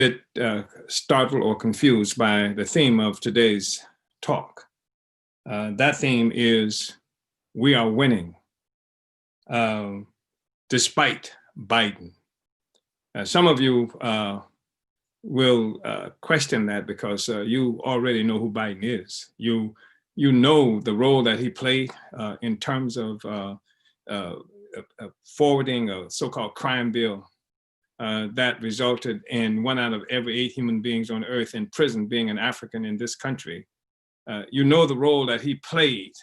bit startled or confused by the theme of today's talk. That theme is we are winning despite Biden. Some of you will question that because you already know who Biden is. You know the role that he played in terms of forwarding a so-called crime bill that resulted in 1 out of every 8 human beings on earth in prison being an African in this country. You know the role that he played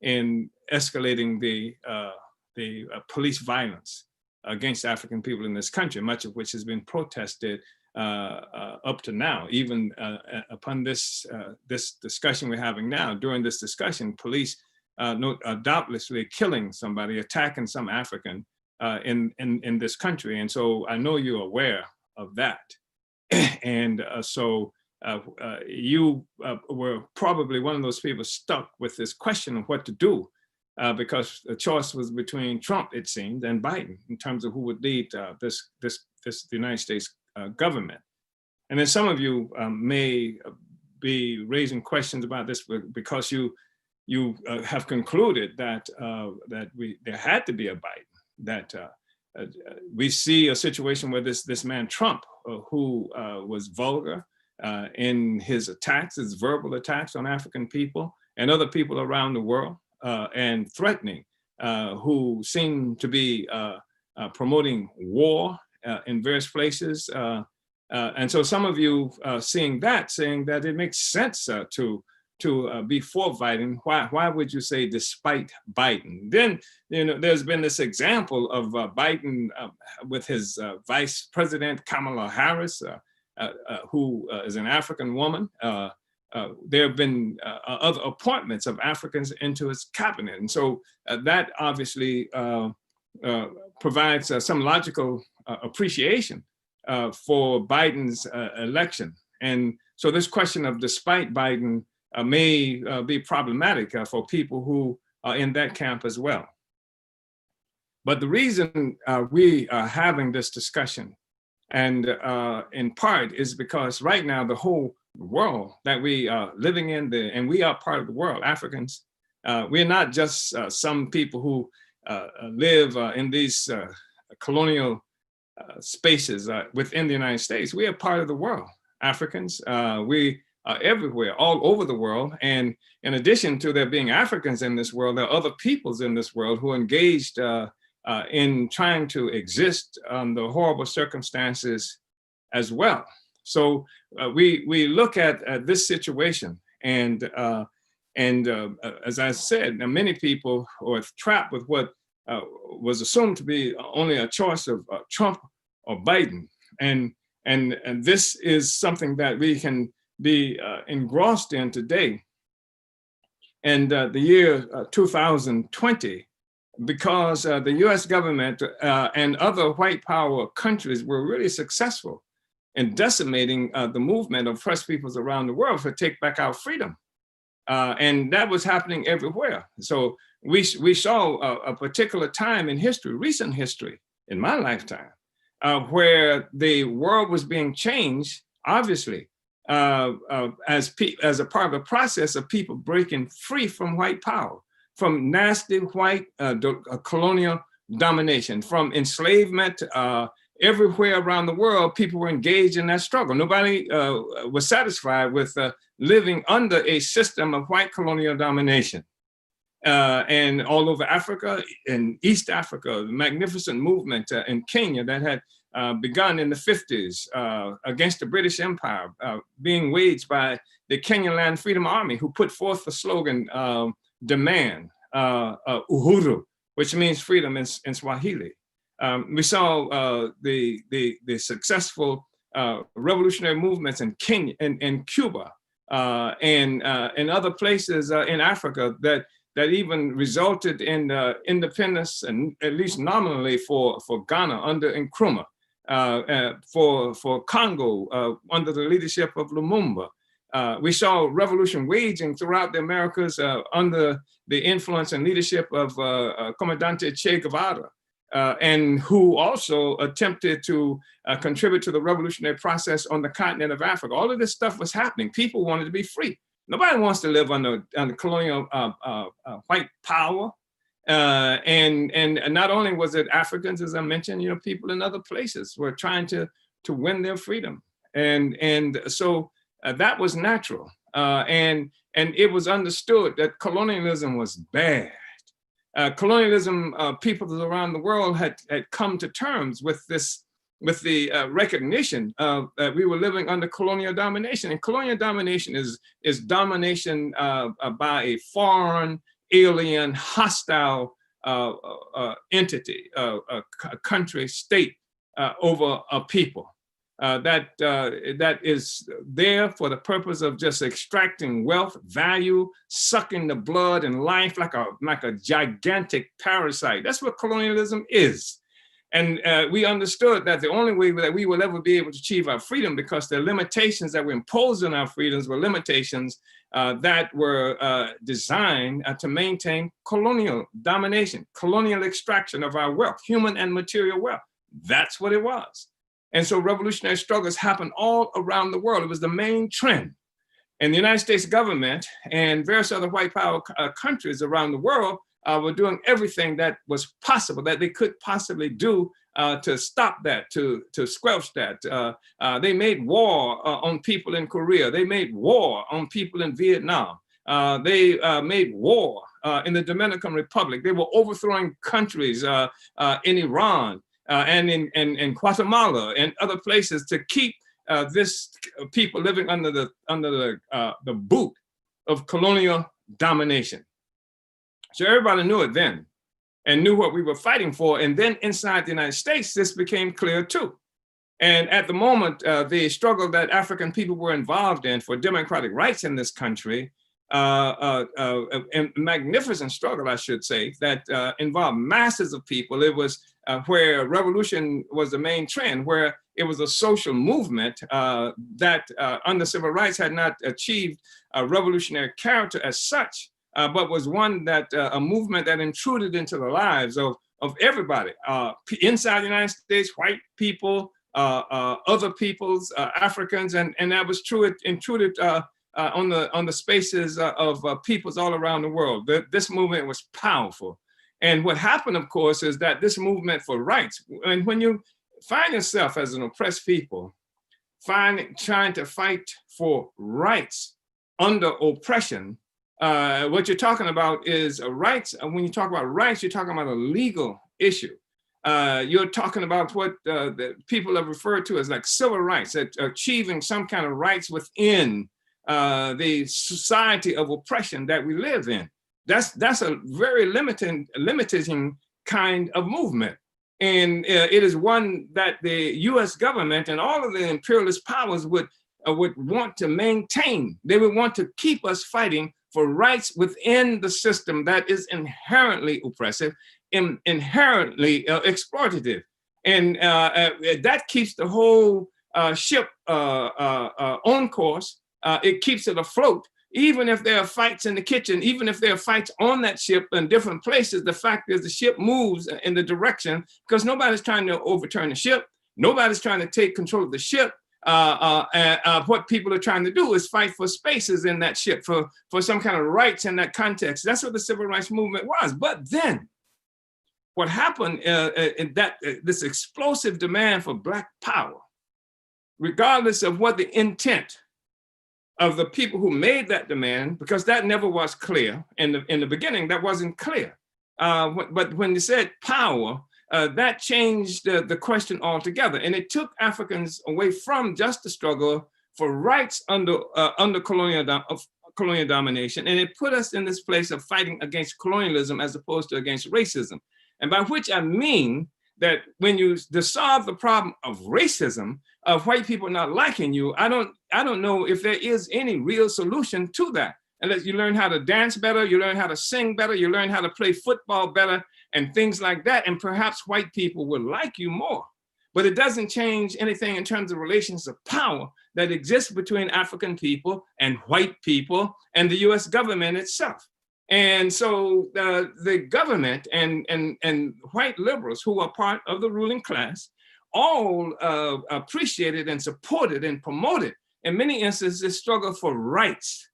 in escalating the police violence against African people in this country, much of which has been protested up to now. Even upon this discussion we're having now, during this discussion, police doubtlessly killing somebody, attacking some African in this country. And so I know you're aware of that. And so you were probably one of those people stuck with this question of what to do because the choice was between Trump, it seemed, and Biden in terms of who would lead the United States government. And then some of you may be raising questions about this because you have concluded that there had to be a Biden, that we see a situation where this man Trump, who was vulgar in his attacks, his verbal attacks on African people and other people around the world, and threatening, who seem to be promoting war in various places. And so some of you saying that it makes sense to be for Biden. Why would you say despite Biden? Then, there's been this example of Biden with his vice president, Kamala Harris, who is an African woman. There have been other appointments of Africans into his cabinet. And so that obviously provides some logical appreciation for Biden's election. And so this question of despite Biden may be problematic for people who are in that camp as well. But the reason we are having this discussion, and in part, is because right now the whole world that we are living in, and we are part of the world, Africans, we're not just some people who live in these colonial spaces within the United States. We are part of the world, Africans. We are everywhere, all over the world. And in addition to there being Africans in this world, there are other peoples in this world who are engaged in trying to exist under horrible circumstances as well. So we look at this situation, and as I said, now many people are trapped with what was assumed to be only a choice of Trump or Biden, and this is something that we can be engrossed in today. And the year 2020, because the U.S. government and other white power countries were really successful in decimating the movement of oppressed peoples around the world to take back our freedom. And that was happening everywhere. So we saw a particular time in history, recent history, in my lifetime, where the world was being changed, obviously, as a part of the process of people breaking free from white power, from nasty white colonial domination, from enslavement. Everywhere around the world, people were engaged in that struggle. Nobody was satisfied with living under a system of white colonial domination. And all over Africa, in East Africa, the magnificent movement in Kenya that had begun in the 50s against the British Empire, being waged by the Kenyan Land Freedom Army, who put forth the slogan, demand, uhuru, which means freedom in Swahili. We saw the successful revolutionary movements in Kenya, in Cuba, and other places in Africa that even resulted in independence, and at least nominally for Ghana under Nkrumah, for Congo under the leadership of Lumumba. We saw revolution waging throughout the Americas under the influence and leadership of Comandante Che Guevara. and who also attempted to contribute to the revolutionary process on the continent of Africa. All of this stuff was happening. People wanted to be free. Nobody wants to live under colonial white power. And not only was it Africans, as I mentioned, people in other places were trying to win their freedom. And so that was natural. And it was understood that colonialism was bad. Colonialism, peoples around the world had come to terms with this, with the recognition that we were living under colonial domination. And colonial domination is domination by a foreign, alien, hostile entity, a country, state over a people. That is there for the purpose of just extracting wealth, value, sucking the blood and life like a gigantic parasite. That's what colonialism is. And we understood that the only way that we will ever be able to achieve our freedom, because the limitations that were imposed on our freedoms were limitations that were designed to maintain colonial domination, colonial extraction of our wealth, human and material wealth. That's what it was. And so revolutionary struggles happened all around the world. It was the main trend. And the United States government and various other white power countries around the world were doing everything that was possible, that they could possibly do to stop that, to squelch that. They made war on people in Korea. They made war on people in Vietnam. They made war in the Dominican Republic. They were overthrowing countries in Iran. And in Guatemala and other places to keep this people living under the boot of colonial domination. So everybody knew it then and knew what we were fighting for. And then inside the United States, this became clear too. And at the moment, the struggle that African people were involved in for democratic rights in this country, a magnificent struggle, I should say, that involved masses of people. It was where revolution was the main trend, where it was a social movement that under civil rights had not achieved a revolutionary character as such, but was one that a movement that intruded into the lives of everybody inside the United States, white people, other peoples, Africans, and that was true. It intruded on the spaces of peoples all around the world. This movement was powerful. And what happened, of course, is that this movement for rights, and when you find yourself as an oppressed people, trying to fight for rights under oppression, what you're talking about is rights. When you talk about rights, you're talking about a legal issue. You're talking about what the people have referred to as like civil rights, achieving some kind of rights within the society of oppression that we live in. That's a very limiting kind of movement. And it is one that the US government and all of the imperialist powers would want to maintain. They would want to keep us fighting for rights within the system that is inherently oppressive, inherently exploitative. And that keeps the whole ship on course. It keeps it afloat. Even if there are fights in the kitchen, even if there are fights on that ship in different places, the fact is the ship moves in the direction, because nobody's trying to overturn the ship. Nobody's trying to take control of the ship. What people are trying to do is fight for spaces in that ship, for some kind of rights in that context. That's what the civil rights movement was. But then what happened in this explosive demand for Black power, regardless of what the intent of the people who made that demand, because that never was clear in the beginning, that wasn't clear. But when they said power, that changed the question altogether. And it took Africans away from just the struggle for rights under colonial domination. And it put us in this place of fighting against colonialism as opposed to against racism. And by which I mean that when you solve the problem of racism, of white people not liking you, I don't know if there is any real solution to that. Unless you learn how to dance better, you learn how to sing better, you learn how to play football better, and things like that. And perhaps white people will like you more. But it doesn't change anything in terms of relations of power that exists between African people and white people and the US government itself. And so the government and white liberals who are part of the ruling class all appreciated and supported and promoted, in many instances, this struggle for rights.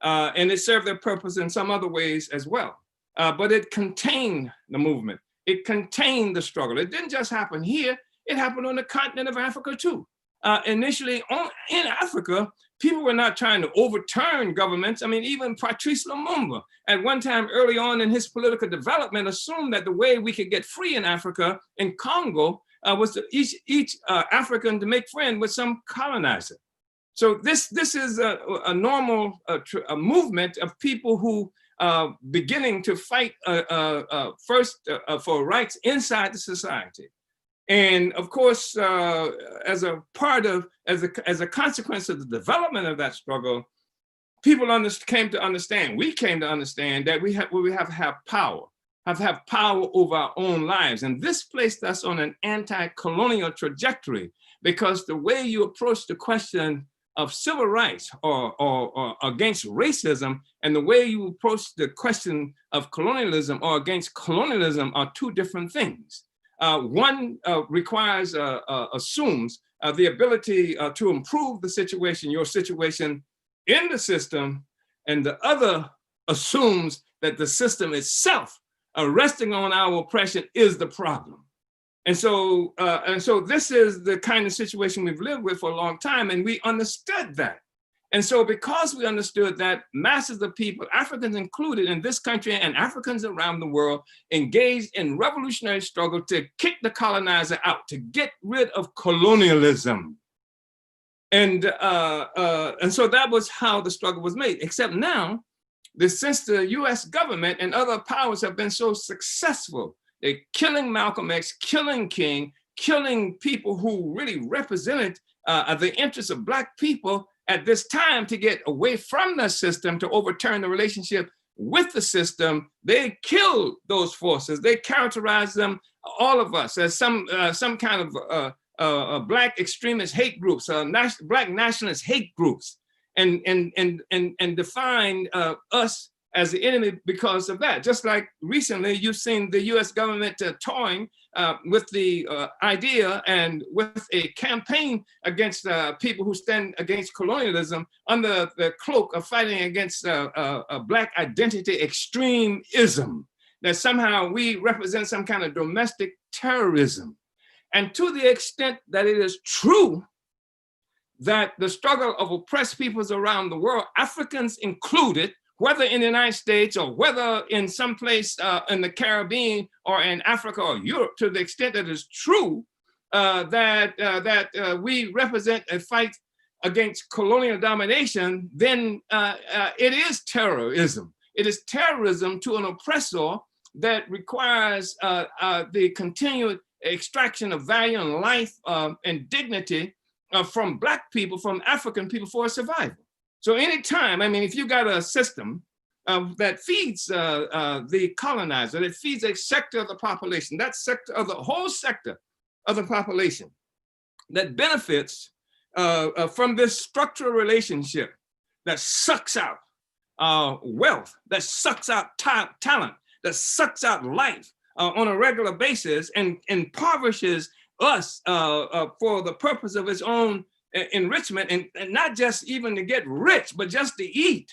And it served their purpose in some other ways as well. But it contained the movement. It contained the struggle. It didn't just happen here, it happened on the continent of Africa too. Initially in Africa, people were not trying to overturn governments. I mean, even Patrice Lumumba, at one time early on in his political development, assumed that the way we could get free in Africa, in Congo, was to each African to make friends with some colonizer. So this is a normal a movement of people who beginning to fight first for rights inside the society. And of course, as a consequence of the development of that struggle, people came to understand that we have power over our own lives. And this placed us on an anti-colonial trajectory, because the way you approach the question of civil rights or against racism, and the way you approach the question of colonialism or against colonialism are two different things. One assumes the ability to improve the situation, your situation in the system, and the other assumes that the system itself, resting on our oppression, is the problem. And so this is the kind of situation we've lived with for a long time, and we understood that. And so because we understood that, masses of people, Africans included in this country and Africans around the world, engaged in revolutionary struggle to kick the colonizer out, to get rid of colonialism. And so that was how the struggle was made. Except now, since the US government and other powers have been so successful, they're killing Malcolm X, killing King, killing people who really represented the interests of Black people at this time, to get away from the system, to overturn the relationship with the system. They killed those forces. They characterized them, all of us, as some kind of Black extremist hate groups, Black nationalist hate groups, and defined us as the enemy because of that. Just like recently, you've seen the US government toying with the idea and with a campaign against people who stand against colonialism under the cloak of fighting against Black identity extremism, that somehow we represent some kind of domestic terrorism. And to the extent that it is true that the struggle of oppressed peoples around the world, Africans included, whether in the United States or whether in some place in the or in Africa or Europe, to the extent that it's true that we represent a fight against colonial domination, then it is terrorism. It is terrorism to an oppressor that requires the continued extraction of value and life and dignity from Black people, from African people, for survival. So anytime, I mean, if you got a system that feeds the colonizer, that feeds a sector of the population, that sector of the whole sector of the population that benefits from this structural relationship that sucks out wealth, that sucks out talent, that sucks out life on a regular basis, and impoverishes us for the purpose of its own enrichment, and not just even to get rich, but just to eat.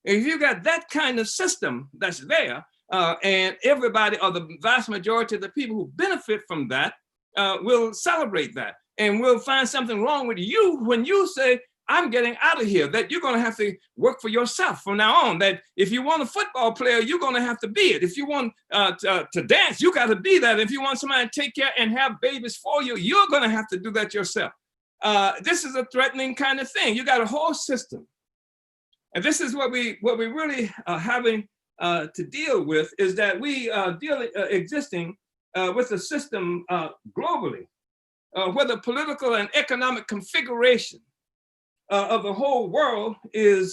If you got that kind of system that's there, and everybody, or the vast majority of the people who benefit from that, will celebrate that, and will find something wrong with you when you say, I'm getting out of here, that you're gonna have to work for yourself from now on, that if you want a football player, you're gonna have to be it. If you want to dance, you gotta be that. If you want somebody to take care and have babies for you, you're gonna have to do that yourself. This is a threatening kind of thing. You got a whole system. And this is what we really are having to deal with, is that we are existing with a system globally, where the political and economic configuration of the whole world it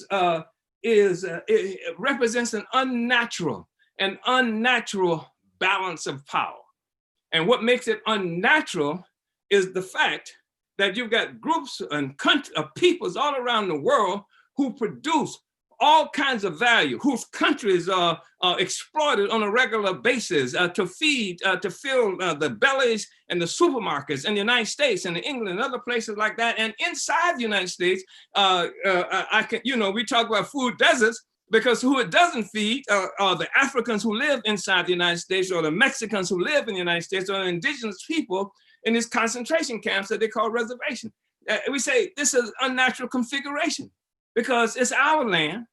represents an unnatural balance of power. And what makes it unnatural is the fact that you've got groups and peoples all around the world who produce all kinds of value, whose countries are exploited on a regular basis to feed, to fill the bellies and the supermarkets in the United States and in England and other places like that. And inside the United States, we talk about food deserts, because who it doesn't feed are the Africans who live inside the United States, or the Mexicans who live in the United States, or the indigenous people in these concentration camps that they call reservation. We say this is unnatural configuration because it's our land.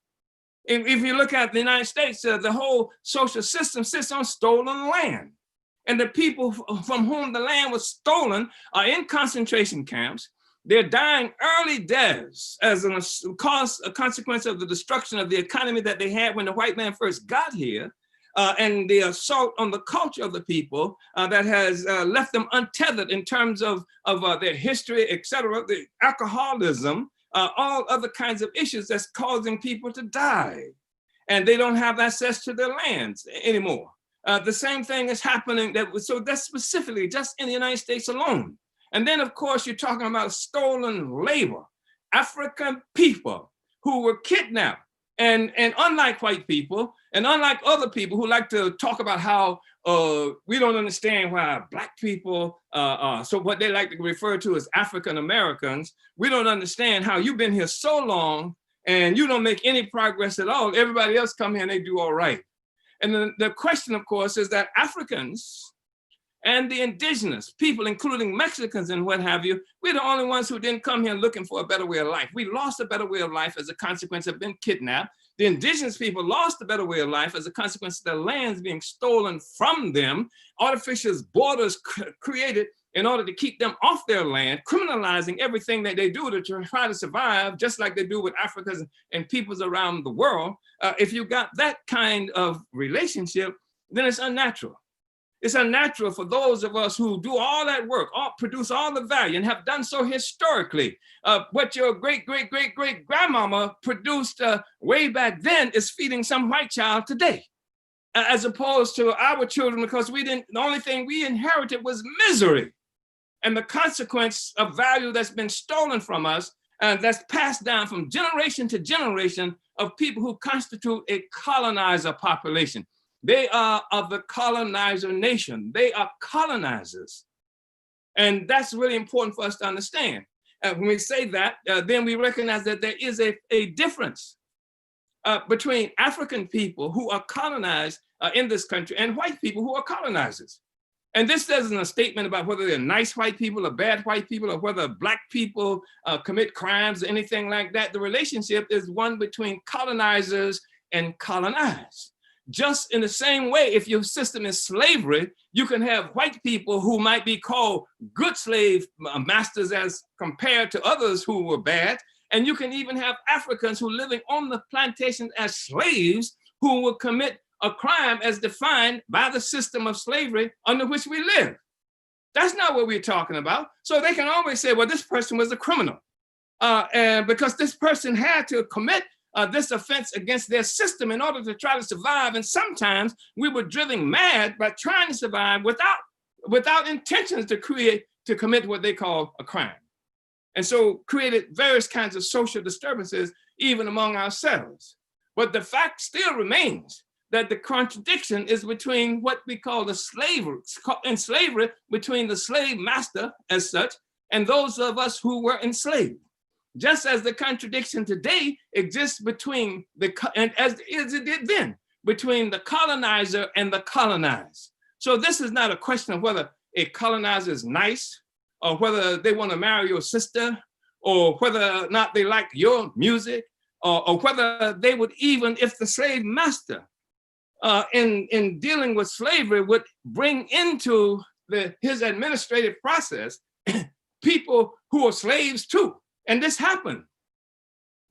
If you look at the United States, the whole social system sits on stolen land. And the people from whom the land was stolen are in concentration camps. They're dying early deaths as a consequence of the destruction of the economy that they had when the white man first got here, and the assault on the culture of the people that has left them untethered in terms of their history, et cetera, the alcoholism, all other kinds of issues that's causing people to die. And they don't have access to their lands anymore. The same thing is happening, so that's specifically just in the United States alone. And then, of course, you're talking about stolen labor, African people who were kidnapped. And unlike white people, and unlike other people who like to talk about how we don't understand why Black people, so what they like to refer to as African Americans, we don't understand how you've been here so long and you don't make any progress at all. Everybody else come here and they do all right. And the question, of course, is that Africans and the indigenous people, including Mexicans and what have you, we're the only ones who didn't come here looking for a better way of life. We lost a better way of life as a consequence of being kidnapped. The indigenous people lost a better way of life as a consequence of their lands being stolen from them, artificial borders created in order to keep them off their land, criminalizing everything that they do to try to survive, just like they do with Africans and peoples around the world. If you got that kind of relationship, then it's unnatural. It's unnatural for those of us who do all that work, produce all the value, and have done so historically. What your great-great-great-great-grandmama produced way back then is feeding some white child today, as opposed to our children, because the only thing we inherited was misery. And the consequence of value that's been stolen from us, that's passed down from generation to generation of people who constitute a colonizer population. They are of the colonizer nation. They are colonizers. And that's really important for us to understand. When we say that, then we recognize that there is a difference between African people who are colonized in this country and white people who are colonizers. And this isn't a statement about whether they're nice white people or bad white people, or whether Black people commit crimes or anything like that. The relationship is one between colonizers and colonized. Just in the same way, if your system is slavery, you can have white people who might be called good slave masters as compared to others who were bad. And you can even have Africans who are living on the plantation as slaves who will commit a crime as defined by the system of slavery under which we live. That's not what we're talking about. So they can always say, well, this person was a criminal. And because this person had to commit this offense against their system in order to try to survive. And sometimes we were driven mad by trying to survive without intentions to commit what they call a crime. And so created various kinds of social disturbances, even among ourselves. But the fact still remains that the contradiction is between what we call the slavery between the slave master as such, and those of us who were enslaved. Just as the contradiction today exists between as it did then, between the colonizer and the colonized. So this is not a question of whether a colonizer is nice, or whether they want to marry your sister, or whether or not they like your music, or whether they would even, if the slave master in dealing with slavery would bring into his administrative process people who are slaves too. And this happened.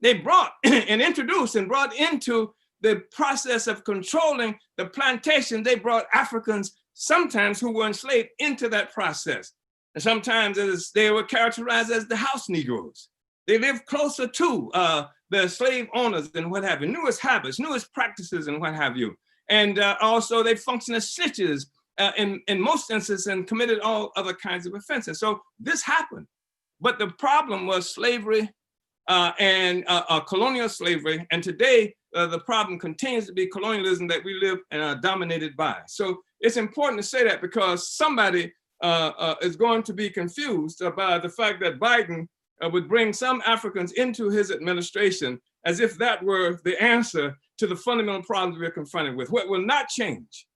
They brought and introduced and brought into the process of controlling the plantation, they brought Africans sometimes who were enslaved into that process. And sometimes they were characterized as the house Negroes. They lived closer to the slave owners and what have you, newest habits, newest practices and what have you. And also they functioned as snitches in most instances and committed all other kinds of offenses. So this happened. But the problem was slavery and colonial slavery. And today, the problem continues to be colonialism that we live and are dominated by. So it's important to say that because somebody is going to be confused by the fact that Biden would bring some Africans into his administration as if that were the answer to the fundamental problems we're confronted with. What will not change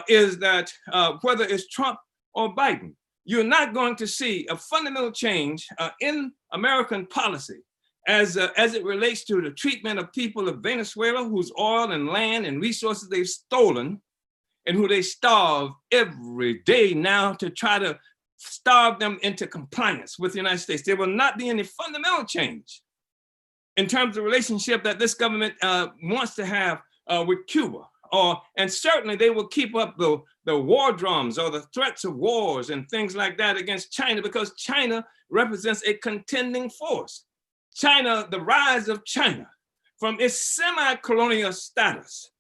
is that whether it's Trump or Biden, you're not going to see a fundamental change in American policy as it relates to the treatment of people of Venezuela, whose oil and land and resources they've stolen, and who they starve every day now to try to starve them into compliance with the United States. There will not be any fundamental change in terms of the relationship that this government wants to have with Cuba. And certainly they will keep up the war drums or the threats of wars and things like that against China, because China represents a contending force. China, the rise of China from its semi-colonial status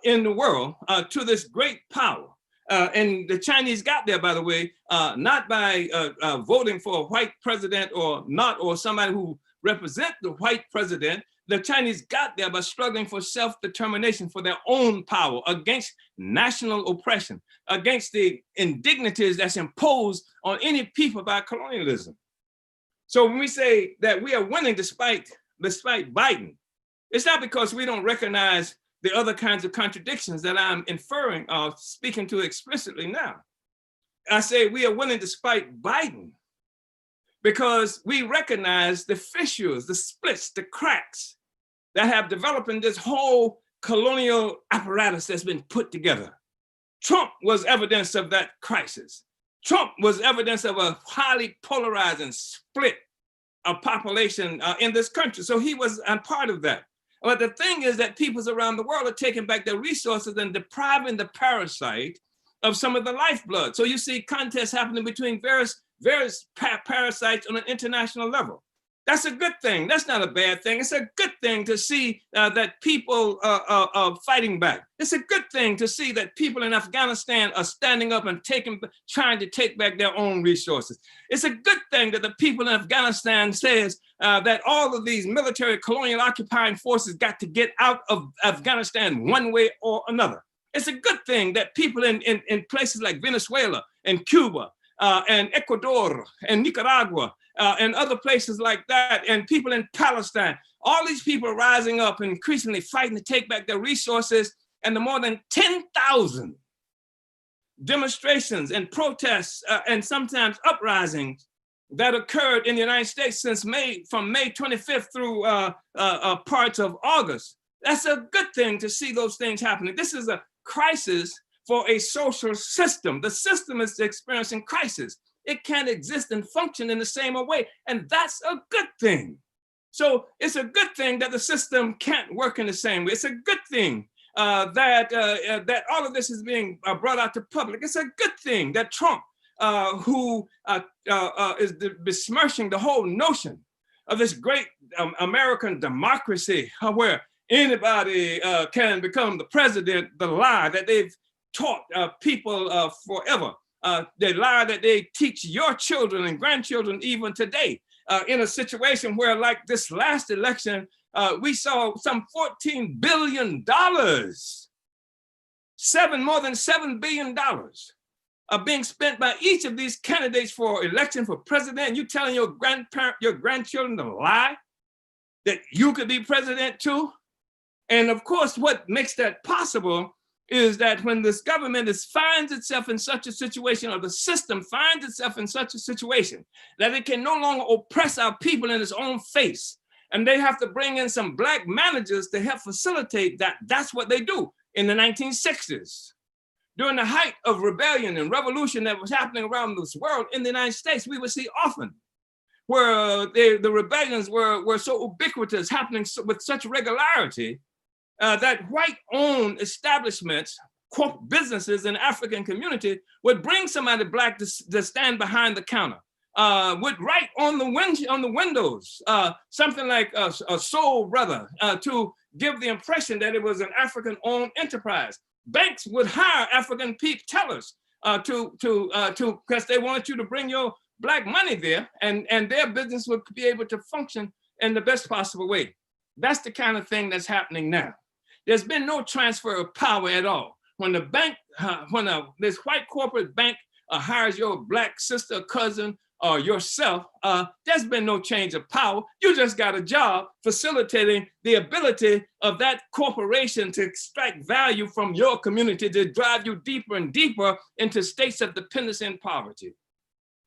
in the world to this great power. And the Chinese got there, by the way, not by voting for a white president or not, or somebody who represent the white president. The Chinese got there by struggling for self-determination, for their own power, against national oppression, against the indignities that's imposed on any people by colonialism. So when we say that we are winning despite Biden, it's not because we don't recognize the other kinds of contradictions that I'm inferring or speaking to explicitly now. I say we are winning despite Biden because we recognize the fissures, the splits, the cracks that have developed in this whole colonial apparatus that's been put together. Trump was evidence of that crisis. Trump was evidence of a highly polarized and split population in this country. So he was a part of that. But the thing is that peoples around the world are taking back their resources and depriving the parasite of some of the lifeblood. So you see contests happening between various parasites on an international level. That's a good thing. That's not a bad thing. It's a good thing to see that people are fighting back. It's a good thing to see that people in Afghanistan are standing up and trying to take back their own resources. It's a good thing that the people in Afghanistan says that all of these military colonial occupying forces got to get out of Afghanistan one way or another. It's a good thing that people in places like Venezuela and Cuba and Ecuador and Nicaragua and other places like that, and people in Palestine, all these people are rising up and increasingly fighting to take back their resources. And the more than 10,000 demonstrations and protests and sometimes uprisings that occurred in the United States since from May 25th through parts of August. That's a good thing to see those things happening. This is a crisis for a social system. The system is experiencing crisis. It can't exist and function in the same way, and that's a good thing. So it's a good thing that the system can't work in the same way. It's a good thing that all of this is being brought out to public. It's a good thing that Trump, who is besmirching the whole notion of this great American democracy, where anybody can become the president, the lie that they've taught people forever. The lie that they teach your children and grandchildren even today, in a situation where, like this last election, we saw some $14 billion, more than $7 billion being spent by each of these candidates for election for president. And you telling your grandchildren to lie that you could be president too? And of course, what makes that possible is that when this government finds itself in such a situation, or the system finds itself in such a situation, that it can no longer oppress our people in its own face, and they have to bring in some Black managers to help facilitate that. That's what they do. In the 1960s, during the height of rebellion and revolution that was happening around this world, in the United States, we would see often where the rebellions were so ubiquitous, happening with such regularity, that white-owned establishments, businesses in the African community would bring somebody Black to stand behind the counter, would write on the windows something like a soul brother, to give the impression that it was an African-owned enterprise. Banks would hire African tellers because they wanted you to bring your Black money there, and their business would be able to function in the best possible way. That's the kind of thing that's happening now. There's been no transfer of power at all. When the bank, this white corporate bank hires your black sister, cousin, or yourself, there's been no change of power. You just got a job facilitating the ability of that corporation to extract value from your community to drive you deeper and deeper into states of dependence and poverty.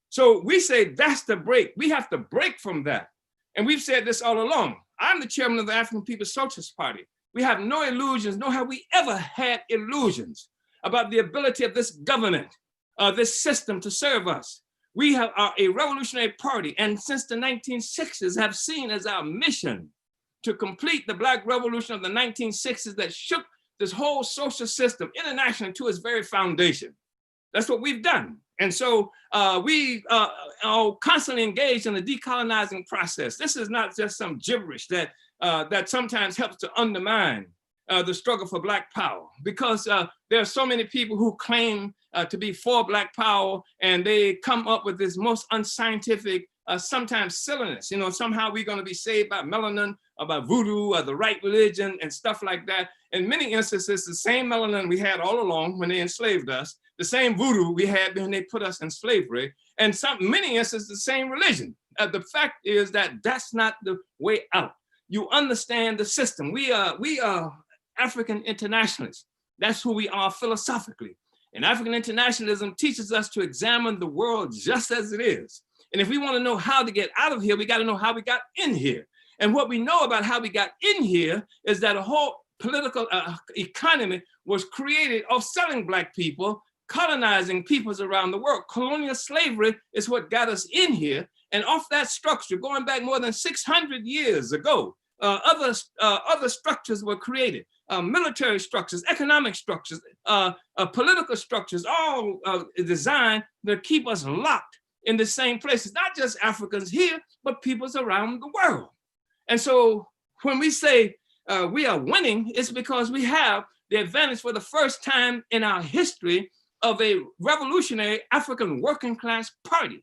So we say that's the break. We have to break from that. And we've said this all along. I'm the chairman of the African People's Socialist Party. We have no illusions, nor have we ever had illusions about the ability of this government, this system to serve us. We are a revolutionary party, and since the 1960s have seen as our mission to complete the Black Revolution of the 1960s that shook this whole social system internationally to its very foundation. That's what we've done. And so we are constantly engaged in the decolonizing process. This is not just some gibberish that sometimes helps to undermine the struggle for Black power, because there are so many people who claim to be for Black power, and they come up with this most unscientific, sometimes silliness. You know, somehow we're going to be saved by melanin, or by voodoo, or the right religion, and stuff like that. In many instances, the same melanin we had all along when they enslaved us, the same voodoo we had when they put us in slavery, and many instances, the same religion. The fact is that that's not the way out. You understand the system. We are African internationalists. That's who we are philosophically. And African internationalism teaches us to examine the world just as it is. And if we want to know how to get out of here, we got to know how we got in here. And what we know about how we got in here is that a whole political economy was created of selling Black people, colonizing peoples around the world. Colonial slavery is what got us in here. And off that structure, going back more than 600 years ago, other structures were created. Military structures, economic structures, political structures, all designed to keep us locked in the same places, not just Africans here, but peoples around the world. And so when we say we are winning, it's because we have the advantage for the first time in our history of a revolutionary African working class party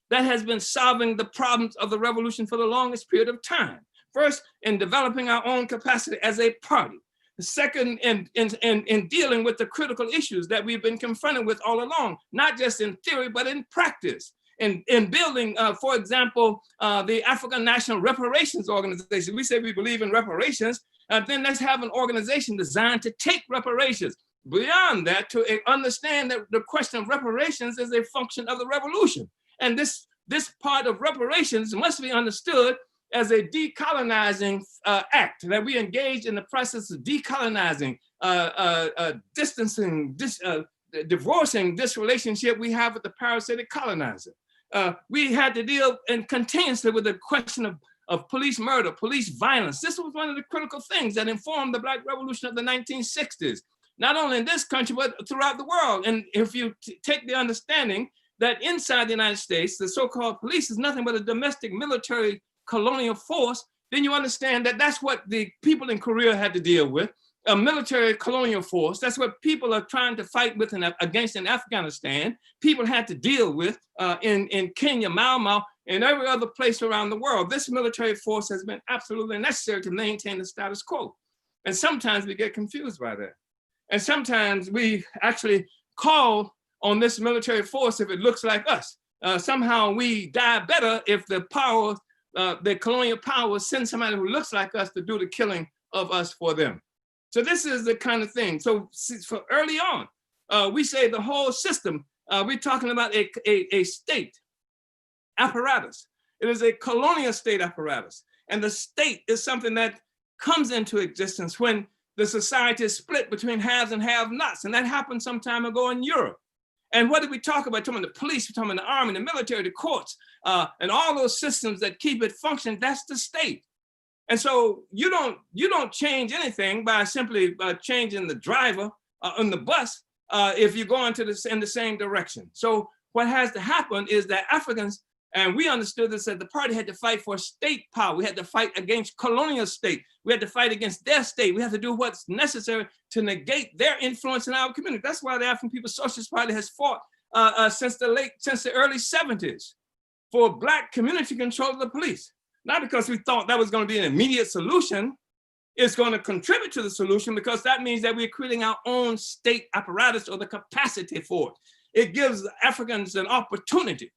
that has been solving the problems of the revolution for the longest period of time. First, in developing our own capacity as a party. Second, in dealing with the critical issues that we've been confronted with all along, not just in theory, but in practice. In building, for example, the African National Reparations Organization. We say we believe in reparations, then let's have an organization designed to take reparations. Beyond that, to understand that the question of reparations is a function of the revolution. And this part of reparations must be understood as a decolonizing act, that we engage in the process of decolonizing, distancing, divorcing this relationship we have with the parasitic colonizer. We had to deal continuously with the question of police murder, police violence. This was one of the critical things that informed the Black Revolution of the 1960s, not only in this country, but throughout the world. And if you take the understanding that inside the United States, the so-called police is nothing but a domestic military colonial force, then you understand that that's what the people in Korea had to deal with, a military colonial force. That's what people are trying to fight with against in Afghanistan. People had to deal with in Kenya, Mau, and every other place around the world. This military force has been absolutely necessary to maintain the status quo. And sometimes we get confused by that. And sometimes we actually call on this military force if it looks like us. Somehow we die better if the colonial power sends somebody who looks like us to do the killing of us for them. So this is the kind of thing. So for early on, we say the whole system, we're talking about a state apparatus. It is a colonial state apparatus. And the state is something that comes into existence when the society is split between haves and have-nots. And that happened some time ago in Europe. And what did we talk about? We're talking about the police, we're talking about the army, the military, the courts, and all those systems that keep it functioning. That's the state. And so you don't change anything by simply changing the driver on the bus if you're going in the same direction. So what has to happen is that Africans, and we understood this, that the party had to fight for state power. We had to fight against colonial state. We had to fight against their state. We have to do what's necessary to negate their influence in our community. That's why the African People's Socialist Party has fought since the early 70s for Black community control of the police. not because we thought that was going to be an immediate solution. It's going to contribute to the solution because that means that we're creating our own state apparatus or the capacity for it. It gives Africans an opportunity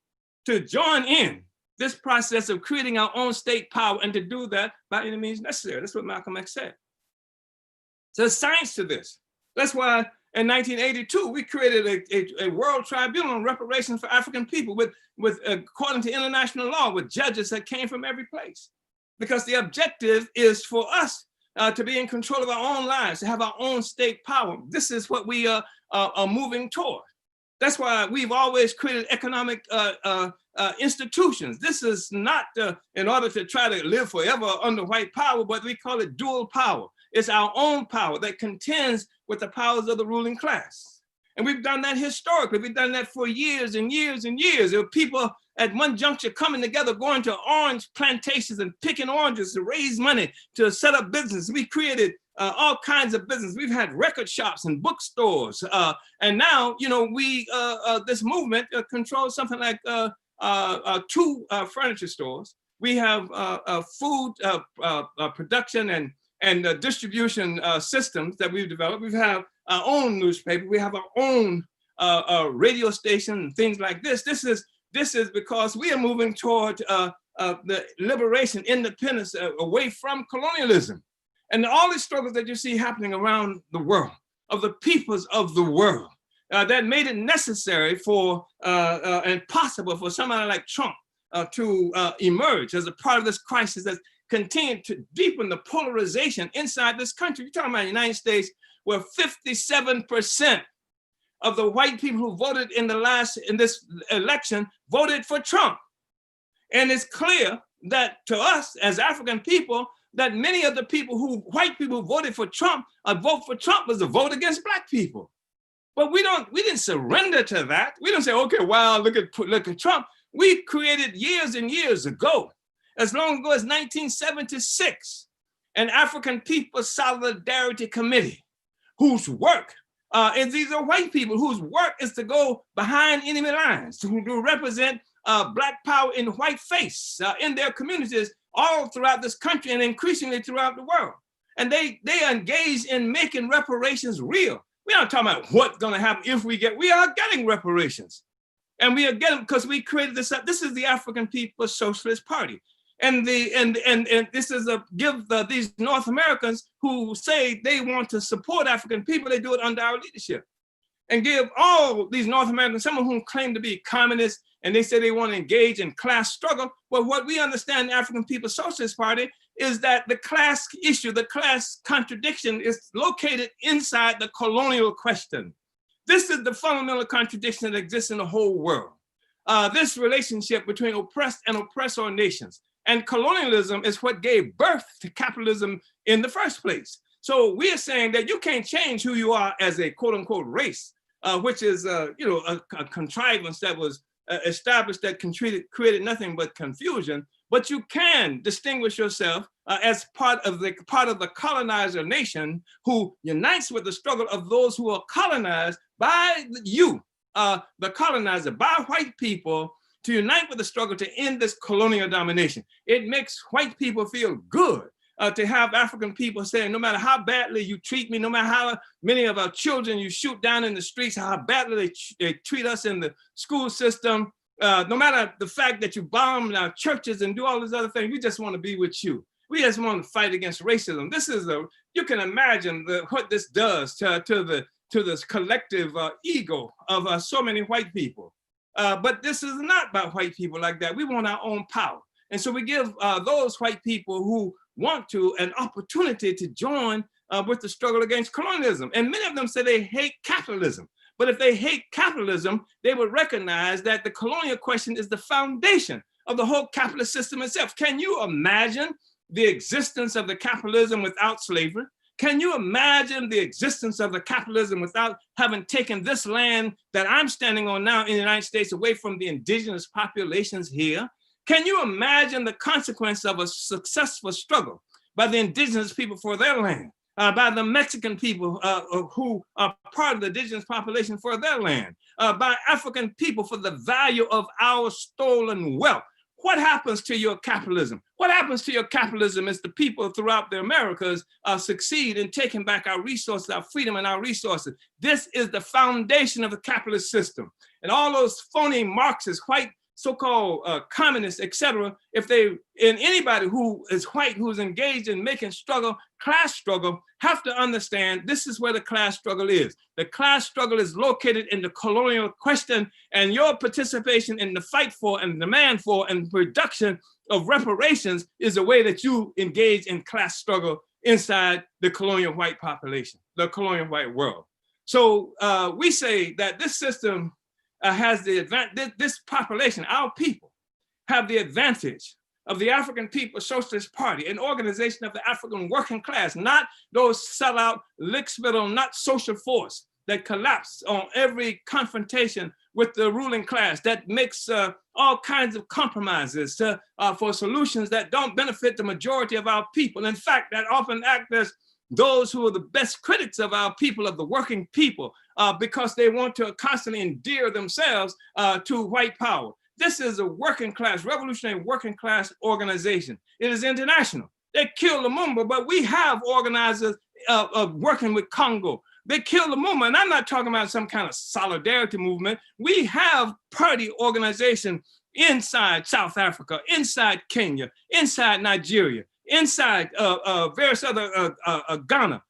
to join in this process of creating our own state power, and to do that by any means necessary. That's what Malcolm X said. So there's science to this. That's why in 1982, we created a world tribunal on reparations for African people with according to international law, with judges that came from every place. Because the objective is for us to be in control of our own lives, to have our own state power. This is what we are moving toward. That's why we've always created economic institutions. This is not in order to try to live forever under white power, but we call it dual power. It's our own power that contends with the powers of the ruling class. And we've done that historically. We've done that for years and years and years. There were people at one juncture coming together, going to orange plantations and picking oranges to raise money to set up business. We created all kinds of business. We've had record shops and bookstores. And now, you know, this movement controls something like 2 furniture stores. We have food production and distribution systems that we've developed. We have our own newspaper. We have our own radio station and things like this. This is because we are moving toward the liberation, independence away from colonialism. And all these struggles that you see happening around the world, of the peoples of the world, that made it necessary for and possible for somebody like Trump to emerge as a part of this crisis that's continued to deepen the polarization inside this country. You're talking about the United States, where 57% of the white people who voted in this election voted for Trump. And it's clear that to us as African people, that many of the white people who voted for Trump, a vote for Trump was a vote against Black people. But we didn't surrender to that. We don't say, okay, wow, look at Trump. We created years and years ago, as long ago as 1976, an African People's Solidarity Committee, whose work is, these are white people whose work is to go behind enemy lines, to represent Black power in white face in their communities all throughout this country and increasingly throughout the world. And they engage in making reparations real. We're not talking about what's gonna happen if we are getting reparations. And we are getting, because we created this, this is the African People's Socialist Party. And this is these North Americans who say they want to support African people, they do it under our leadership. And give all these North Americans, some of whom claim to be communists, and they say they want to engage in class struggle. But what we understand the African People's Socialist Party is that the class issue, the class contradiction is located inside the colonial question. This is the fundamental contradiction that exists in the whole world. This relationship between oppressed and oppressor nations. And colonialism is what gave birth to capitalism in the first place. So we are saying that you can't change who you are as a quote unquote race, which is a contrivance that was established that created nothing but confusion. But you can distinguish yourself as part of the colonizer nation who unites with the struggle of those who are colonized by you, the colonizer, by white people, to unite with the struggle to end this colonial domination. It makes white people feel good to have African people saying, no matter how badly you treat me, no matter how many of our children you shoot down in the streets, how badly they treat us in the school system, no matter the fact that you bomb our churches and do all these other things, we just want to be with you. We just want to fight against racism. This is you can imagine what this does to this collective ego of so many white people. But this is not about white people like that. We want our own power. And so we give those white people who want to an opportunity to join with the struggle against colonialism. And many of them say they hate capitalism. But if they hate capitalism, they would recognize that the colonial question is the foundation of the whole capitalist system itself. Can you imagine the existence of the capitalism without slavery? Can you imagine the existence of the capitalism without having taken this land that I'm standing on now in the United States away from the indigenous populations here? Can you imagine the consequence of a successful struggle by the indigenous people for their land, by the Mexican people who are part of the indigenous population for their land, by African people for the value of our stolen wealth? what happens to your capitalism? What happens to your capitalism is the people throughout the Americas succeed in taking back our resources, our freedom and our resources. This is the foundation of the capitalist system. And all those phony Marxists, white so-called communists, etc., if they, and anybody who is white, who's engaged in making struggle, class struggle, have to understand this is where the class struggle is. The class struggle is located in the colonial question, and your participation in the fight for and demand for and production of reparations is a way that you engage in class struggle inside the colonial white population, the colonial white world. So we say that this system has the advantage, this population, our people, have the advantage of the African People's Socialist Party, an organization of the African working class, not those sellout, lick-spittle, not social force that collapse on every confrontation with the ruling class, that makes all kinds of compromises for solutions that don't benefit the majority of our people. In fact, that often act as those who are the best critics of our people, of the working people, because they want to constantly endear themselves to white power. This is a working class, revolutionary working class organization. It is international. They killed Lumumba, but we have organizers working with Congo. They killed Lumumba, and I'm not talking about some kind of solidarity movement. We have party organization inside South Africa, inside Kenya, inside Nigeria, inside various other Ghana,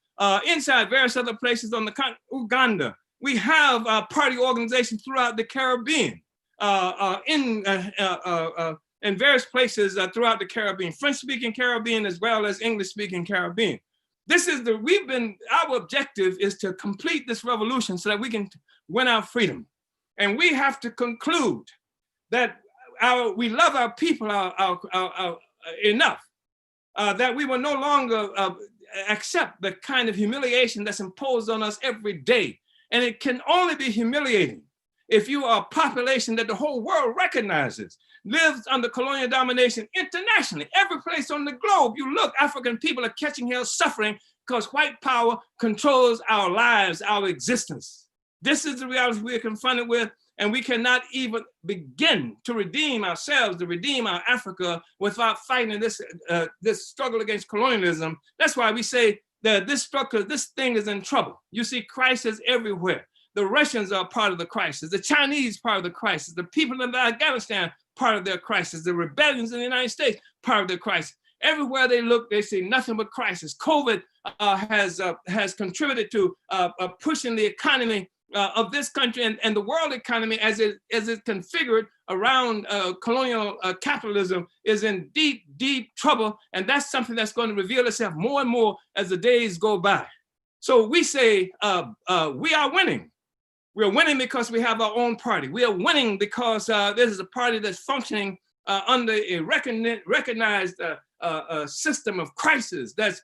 inside various other places on the continent, Uganda. We have party organizations throughout the Caribbean, in various places throughout the Caribbean, French-speaking Caribbean as well as English-speaking Caribbean. This is our objective is to complete this revolution so that we can win our freedom. And we have to conclude that we love our people enough that we will no longer accept the kind of humiliation that's imposed on us every day. And it can only be humiliating if you are a population that the whole world recognizes, lives under colonial domination internationally. Every place on the globe you look, African people are catching hell, suffering because white power controls our lives, our existence. This is the reality we are confronted with, and we cannot even begin to redeem ourselves, to redeem our Africa without fighting this struggle against colonialism. That's why we say that this thing is in trouble. You see crisis everywhere. The Russians are part of the crisis, the Chinese part of the crisis, the people in Afghanistan part of their crisis, the rebellions in the United States part of their crisis. Everywhere they look, they see nothing but crisis. COVID has contributed to pushing the economy of this country and the world economy as it's configured around colonial capitalism is in deep, deep trouble. And that's something that's going to reveal itself more and more as the days go by. So we say we are winning. We're winning because we have our own party. We are winning because this is a party that's functioning under a recognized system of crisis that's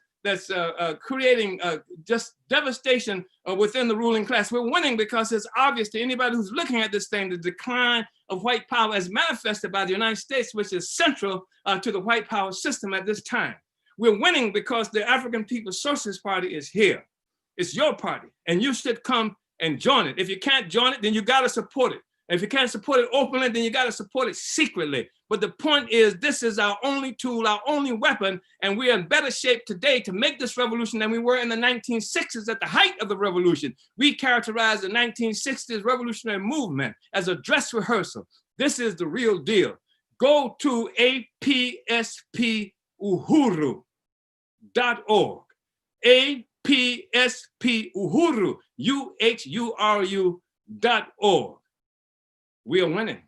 creating just devastation within the ruling class. We're winning because it's obvious to anybody who's looking at this thing, the decline of white power as manifested by the United States, which is central to the white power system at this time. We're winning because the African People's Socialist Party is here. It's your party, and you should come and join it. If you can't join it, then you gotta support it. If you can't support it openly, then you gotta support it secretly. But the point is, this is our only tool, our only weapon, and we're in better shape today to make this revolution than we were in the 1960s at the height of the revolution. We characterize the 1960s revolutionary movement as a dress rehearsal. This is the real deal. Go to apspuhuru.org. apspuhuru.org. We are winning.